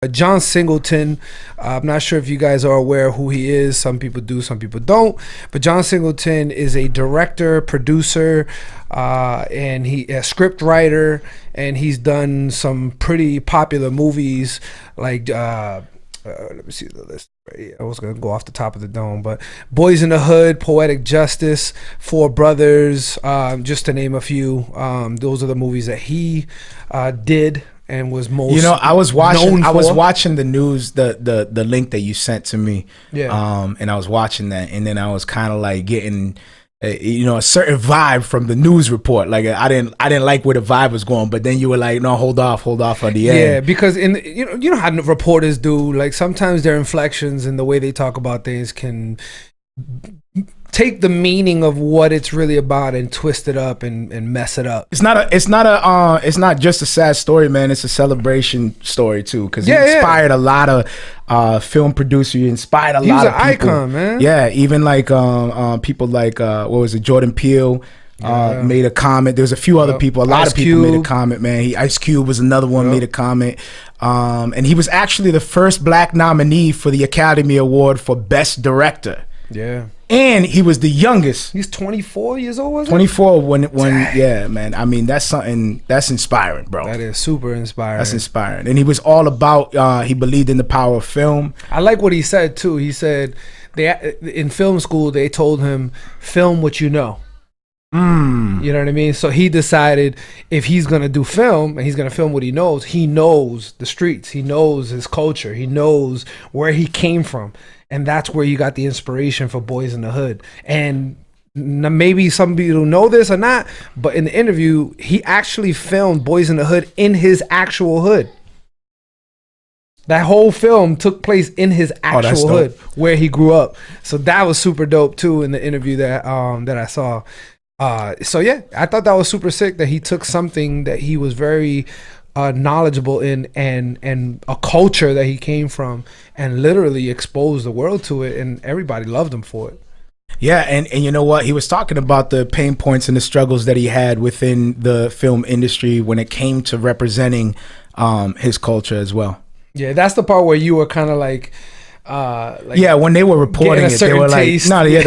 John Singleton. I'm not sure if you guys are aware who he is. Some people do, some people don't. But John Singleton is a director, producer, and he a script writer, and he's done some pretty popular movies like let me see the list. I was gonna go off the top of the dome, but Boys in the Hood, Poetic Justice, Four Brothers, just to name a few. Those are the movies that he did and was most. You know, I was watching the news, the link that you sent to me. Yeah. And I was watching that, and then I was kind of like getting, a certain vibe from the news report. Like I didn't like where the vibe was going, but then you were like, no, hold off on the end. Yeah, because you know how reporters do. Like sometimes their inflections and the way they talk about things can take the meaning of what it's really about and twist it up and mess it up. It's not just a sad story, man. It's a celebration story too, because he inspired a lot of film producers. He inspired a lot of people. He was an icon, man. Yeah, even like people like what was it, Jordan Peele made a comment. There's a few other people. A lot of people made a comment, man. Ice Cube was another one, made a comment. And he was actually the first black nominee for the Academy Award for Best Director. Yeah. And he was the youngest. He's 24 years old, was he? 24 when yeah, man. I mean, that's something that's inspiring, bro. That is super inspiring. That's inspiring. And he was all about he believed in the power of film. I like what he said too. He said in film school they told him film what you know. You know what I mean? So he decided if he's gonna do film and he's gonna film what he knows the streets, he knows his culture, he knows where he came from. And that's where you got the inspiration for Boys in the Hood. And maybe some people know this or not, but in the interview, he actually filmed Boys in the Hood in his actual hood. That whole film took place in his actual hood where he grew up. So that was super dope too in the interview that I saw. So yeah, I thought that was super sick that he took something that he was very knowledgeable in and a culture that he came from and literally exposed the world to it, and everybody loved him for it. Yeah, and you know what? He was talking about the pain points and the struggles that he had within the film industry when it came to representing his culture as well. Yeah, that's the part where you were kind of like when they were reporting it, they were like,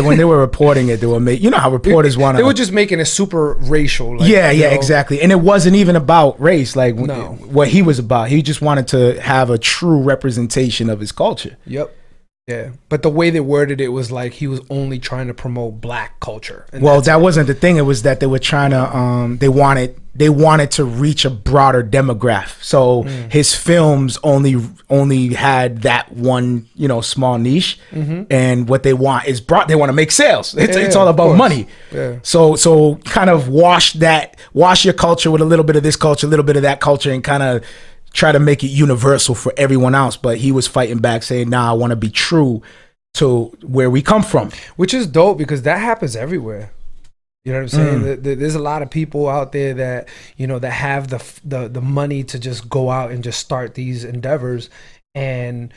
when they were reporting it, they were you know how reporters want to. They were just making it super racial. Like, exactly. And it wasn't even about race, like what he was about. He just wanted to have a true representation of his culture. Yep. Yeah, but the way they worded it was like he was only trying to promote black culture. Well, that wasn't the thing. It was that they were trying to they wanted to reach a broader demographic. So his films only had that one, small niche. And what they want is they want to make sales. It's all about money. Yeah. So kind of wash your culture with a little bit of this culture, a little bit of that culture, and kind of try to make it universal for everyone else. But he was fighting back, saying, nah, I want to be true to where we come from. Which is dope because that happens everywhere. You know what I'm saying? There's a lot of people out there that, that have the money to just go out and just start these endeavors. And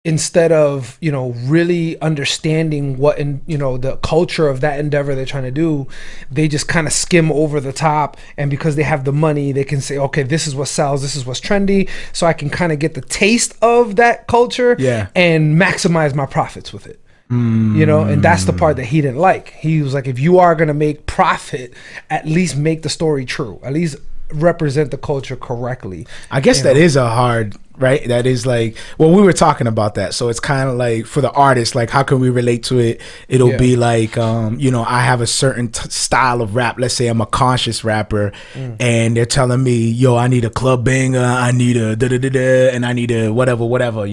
instead of, really understanding what, the culture of that endeavor they're trying to do, they just kind of skim over the top. And because they have the money, they can say, okay, this is what sells, this is what's trendy. So I can kind of get the taste of that culture and maximize my profits with it. And that's the part that he didn't like. He was like, if you are going to make profit, at least make the story true. At least represent the culture correctly. I guess that is a hard, right? That is like, well, we were talking about that. So it's kind of like for the artist, like how can we relate to it? It'll be like, I have a certain style of rap. Let's say I'm a conscious rapper and they're telling me, yo, I need a club banger. I need a da-da-da-da, and I need a whatever,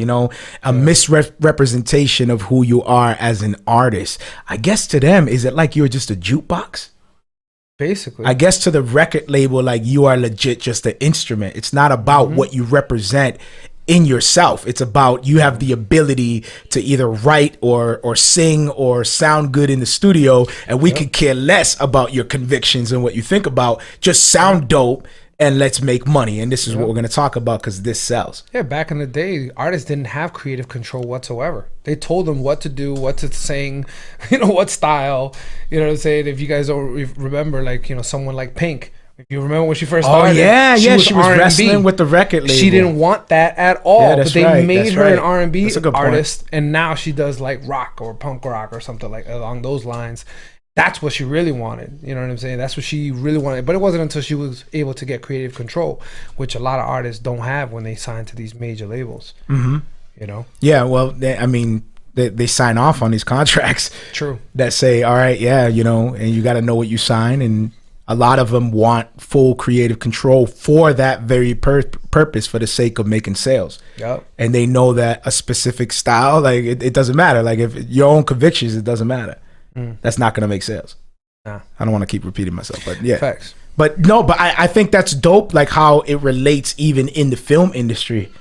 a misrepresentation of who you are as an artist. I guess to them, is it like you're just a jukebox? Basically, I guess to the record label, like you are legit just an instrument. It's not about what you represent in yourself. It's about you have the ability to either write or sing or sound good in the studio, and we could care less about your convictions and what you think about. Just sound dope and let's make money. And this is what we're going to talk about because this sells. Yeah, back in the day, artists didn't have creative control whatsoever. They told them what to do, what to sing, what style. You know what I'm saying? If you guys don't remember, like, someone like Pink, If you remember when she first Oh started, she was R&B. wrestling with the record label. She didn't want that at all, Yeah, but that's they right, made that's her right. an R&B That's a good point. artist, and now she does like rock or punk rock or something like along those lines. That's what she really wanted. You know what I'm saying? That's what she really wanted. But it wasn't until she was able to get creative control, which a lot of artists don't have when they sign to these major labels. Mm-hmm. You know? Yeah, well, they sign off on these contracts. True. That say, all right, yeah, you know, and you got to know what you sign. And a lot of them want full creative control for that very purpose, for the sake of making sales. Yep. And they know that a specific style, like it doesn't matter. Like if your own convictions, it doesn't matter. That's not going to make sales. Nah. I don't want to keep repeating myself, but yeah. Facts. But no, but I think that's dope, like how it relates even in the film industry.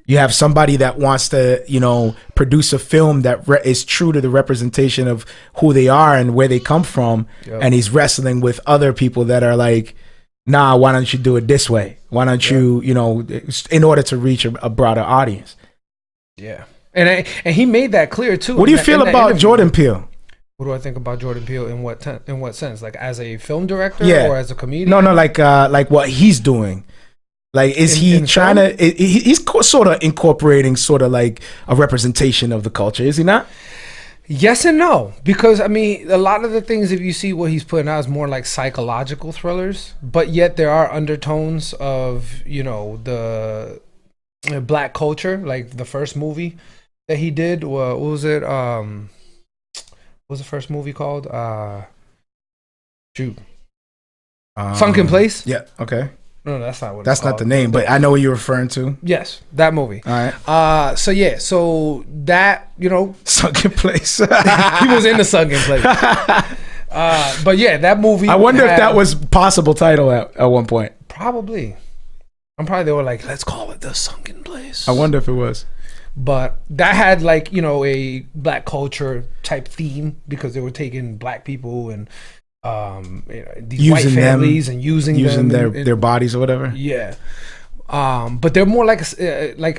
You have somebody that wants to, you know, produce a film that is true to the representation of who they are and where they come from. Yep. And he's wrestling with other people that are like, nah, why don't you do it this way? Why don't you, you know, in order to reach a broader audience. Yeah. And he made that clear too. What do you feel about Jordan Peele? What do I think about Jordan Peele in what sense? Like as a film director or as a comedian? No, like what he's doing. Like, is he trying to? He's sort of incorporating sort of like a representation of the culture, is he not? Yes and no, because I mean, a lot of the things, if you see what he's putting out, is more like psychological thrillers, but yet there are undertones of, you know, the black culture. Like the first movie that he did, what was it? What was the first movie called? Sunken Place? Yeah, okay. No, that's not what that's it's called. Not the name, but I know what you're referring to. Yes, that movie. All right. So that, you know, Sunken Place. He was in the Sunken Place. But yeah, that movie. I wonder if that was possible title at one point. Probably. They were like, let's call it the Sunken Place. I wonder if it was. But that had like, you know, a black culture type theme because they were taking black people and you know, these using white families them, and using their bodies or whatever. Yeah. But they're more like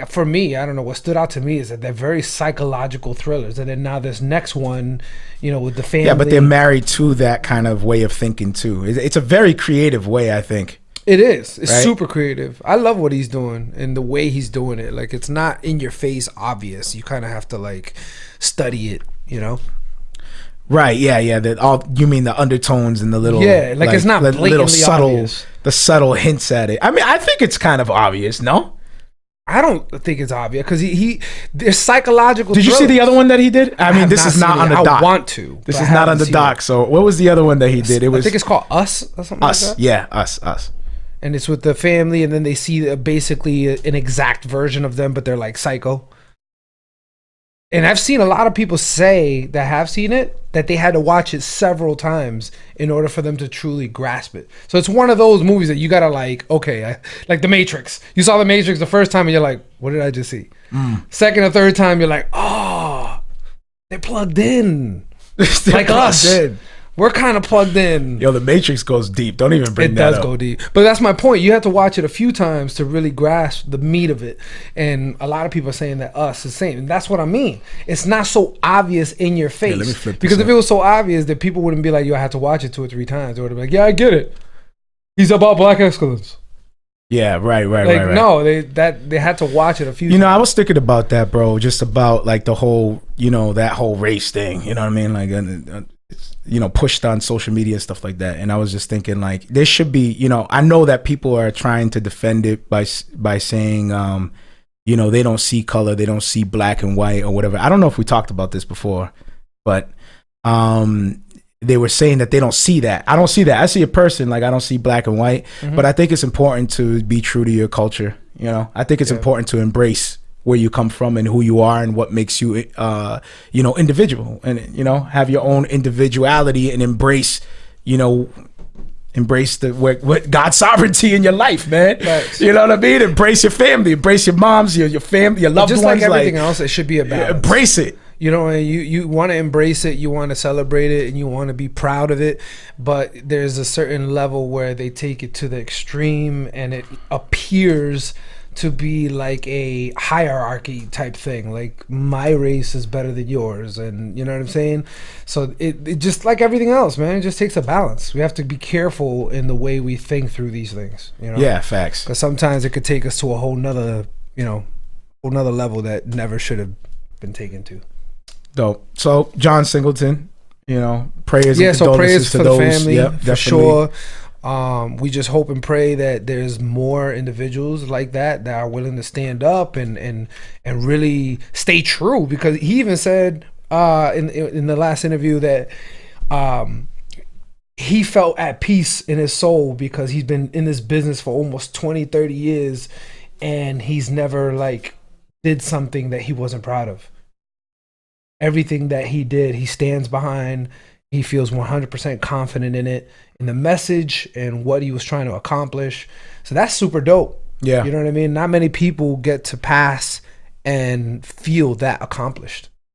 for me, I don't know, what stood out to me is that they're very psychological thrillers. And then now this next one, you know, with the family. Yeah, but they're married to that kind of way of thinking too. It's a very creative way, I think. It is. It's super creative. I love what he's doing and the way he's doing it. Like, it's not in your face obvious. You kind of have to like study it, you know? Right. Yeah. You mean the undertones and the little like it's not blatantly little subtle obvious. The subtle hints at it. I mean, I think it's kind of obvious. No, I don't think it's obvious because there's psychological. Did you see the other one that he did? I mean, this is not on the doc. I want to. This is not on the doc. So what was the other one that he did? I think it's called Us or something like that. Yeah, Us. And it's with the family, and then they see basically an exact version of them, but they're like psycho. And I've seen a lot of people say that have seen it, that they had to watch it several times in order for them to truly grasp it. So it's one of those movies that you gotta like, okay, like The Matrix. You saw The Matrix the first time and you're like, what did I just see? Second or third time, you're like, oh, they're plugged in. Like us. We're kind of plugged in. Yo, The Matrix goes deep. Don't even bring that up. It does go deep. But that's my point. You have to watch it a few times to really grasp the meat of it. And a lot of people are saying that Us is the same. And that's what I mean. It's not so obvious in your face. Let me flip this because if it was so obvious, that people wouldn't be like, yo, I had to watch it 2 or 3 times. They would have been like, yeah, I get it. He's about black excellence. Yeah, right. No, they had to watch it a few times. You know, I was thinking about that, bro. Just about like the whole, you know, that whole race thing. You know what I mean? Like, you know, pushed on social media and stuff like that. And I was just thinking, like, there should be, you know, I know that people are trying to defend it by saying, you know, they don't see color, they don't see black and white or whatever. I don't know if we talked about this before, but they were saying that they don't see that. I don't see that. I see a person, like, I don't see black and white, but I think it's important to be true to your culture. You know, I think it's important to embrace where you come from and who you are and what makes you, you know, individual, and, you know, have your own individuality and embrace what God's sovereignty in your life, man. Right. You know what I mean? Embrace your family, embrace your moms, your family, your loved ones. Just like everything else, it should be a balance. Embrace it. You know, you want to embrace it, you want to celebrate it, and you want to be proud of it. But there's a certain level where they take it to the extreme, and it appears to be like a hierarchy type thing, like my race is better than yours, and you know what I'm saying. So it just like everything else, man, it just takes a balance. We have to be careful in the way we think through these things, you know. Yeah, facts. Because sometimes it could take us to a whole nother, you know, whole nother level that never should have been taken to. Dope. So John Singleton, you know, prayers. Yeah, and so prayers condolences to for the those. family, Yep, for definitely. sure. We just hope and pray that there's more individuals like that that are willing to stand up and really stay true. Because he even said in the last interview that he felt at peace in his soul because he's been in this business for almost 20-30 years, and he's never like did something that he wasn't proud of. Everything that he did, he stands behind. He feels 100% confident in it, in the message and what he was trying to accomplish. So that's super dope. Yeah. You know what I mean? Not many people get to pass and feel that accomplished.